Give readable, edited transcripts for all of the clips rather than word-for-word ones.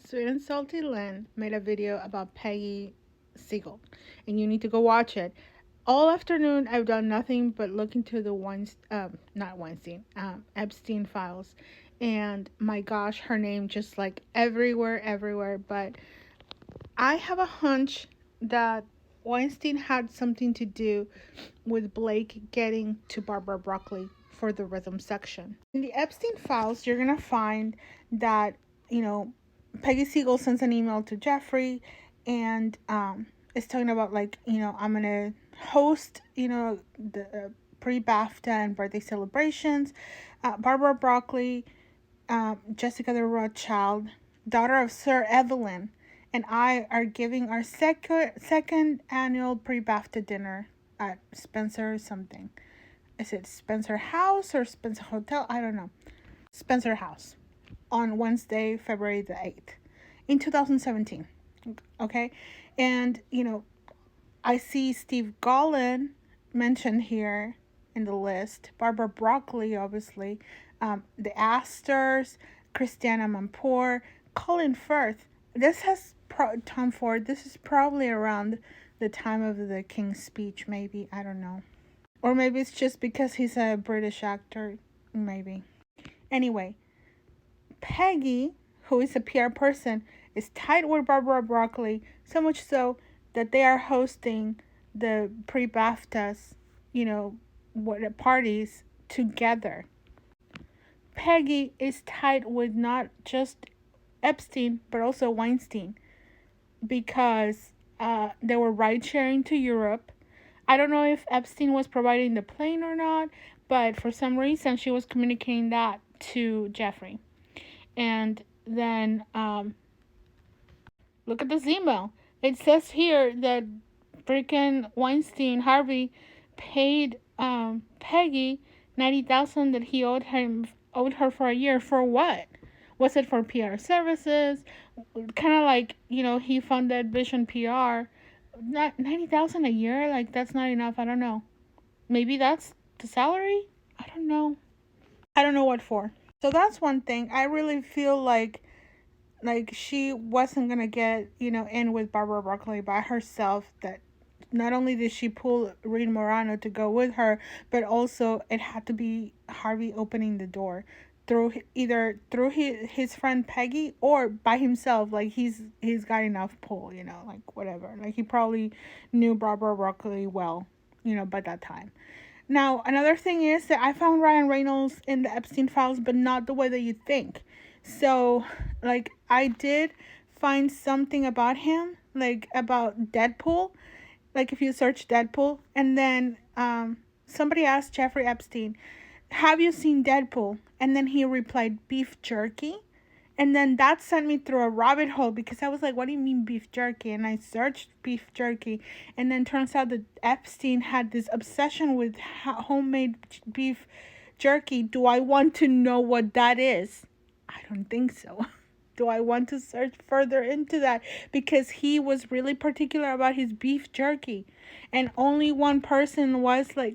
Sweet and Salty Lynn made a video about Peggy Seagull, and you need to go watch it. All afternoon, I've done nothing but look into the not Weinstein, Epstein files, and my gosh, her name just like everywhere, everywhere. But I have a hunch that Weinstein had something to do with Blake getting to Barbara Broccoli for the rhythm section. In the Epstein files, you're gonna find that you know Peggy Seagull sends an email to Jeffrey, and is talking about like I'm gonna host the pre-BAFTA and birthday celebrations. Barbara Broccoli, Jessica the Rothschild, daughter of Sir Evelyn, and I are giving our second annual pre-BAFTA dinner at Spencer something. Is it Spencer House or Spencer Hotel? I don't know. Spencer House on Wednesday, February the 8th in 2017. Okay? And, I see Steve Gollin mentioned here in the list. Barbara Broccoli, obviously. The Astors, Christiana Mampour, Colin Firth. Tom Ford. This is probably around the time of the King's speech, maybe. I don't know. Or maybe it's just because he's a British actor. Maybe. Anyway, Peggy, who is a PR person, is tight with Barbara Broccoli, so much so that they are hosting the pre-BAFTAs, what parties together. Peggy is tight with not just Epstein, but also Weinstein, because they were ride sharing to Europe. I don't know if Epstein was providing the plane or not, but for some reason she was communicating that to Jeffrey. And then look at this email. It says here that freaking Weinstein Harvey paid Peggy 90,000 that he owed her for a year. For what? Was it for PR services? Kind of like he funded Vision PR. Not 90,000 a year. Like that's not enough. I don't know. Maybe that's the salary. I don't know. I don't know what for. So that's one thing. I really feel like she wasn't gonna get in with Barbara Broccoli by herself. That not only did she pull Reed Morano to go with her, but also it had to be Harvey opening the door through either through his friend Peggy or by himself. Like he's got enough pull, like whatever. Like he probably knew Barbara Broccoli well, by that time. Now, another thing is that I found Ryan Reynolds in the Epstein files, but not the way that you think. So, like, I did find something about him, like about Deadpool. Like, if you search Deadpool, and then somebody asked Jeffrey Epstein, "Have you seen Deadpool?" And then he replied, "Beef jerky." And then that sent me through a rabbit hole because I was like, what do you mean beef jerky? And I searched beef jerky. And then turns out that Epstein had this obsession with homemade beef jerky. Do I want to know what that is? I don't think so. Do I want to search further into that? Because he was really particular about his beef jerky. And only one person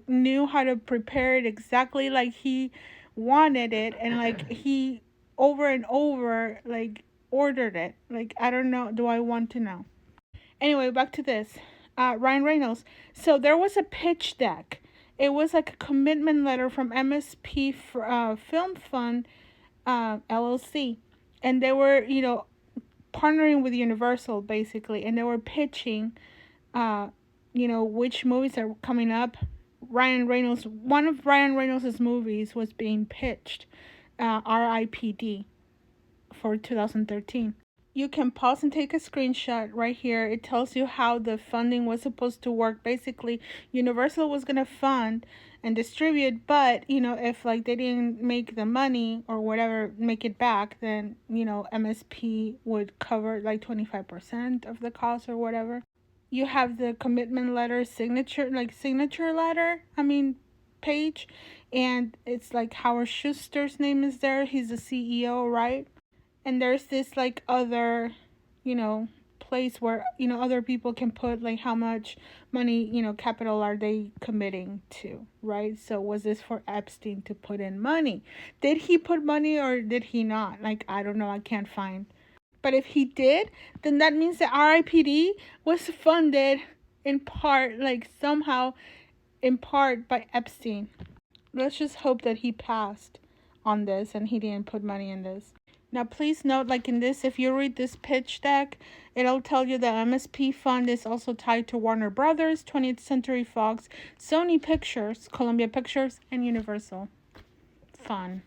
knew how to prepare it exactly like he wanted it. And he over and over ordered it. I don't know. Do I want to know? Anyway, back to this. Ryan Reynolds. So there was a pitch deck. It was like a commitment letter from MSP Film Fund LLC, and they were partnering with Universal basically, and they were pitching which movies are coming up. One of Ryan Reynolds' movies was being pitched, RIPD, for 2013. You can pause and take a screenshot right here. It tells you how the funding was supposed to work. Basically, Universal was going to fund and distribute, but if they didn't make the money or whatever, make it back, then MSP would cover 25% of the cost or whatever. You have the commitment letter signature letter, page, and it's Howard Schuster's name is there. He's the CEO, right? And there's this other place where other people can put how much money capital are they committing to, right? So was this for Epstein to put in money? Did he put money or did he not? I don't know, I can't find But if he did, then that means that RIPD was funded in part, like somehow in part by Epstein. Let's just hope that he passed on this and he didn't put money in this. Now, please note, like in this, if you read this pitch deck, it'll tell you that MSP Fund is also tied to Warner Brothers, 20th Century Fox, Sony Pictures, Columbia Pictures, and Universal. Fun.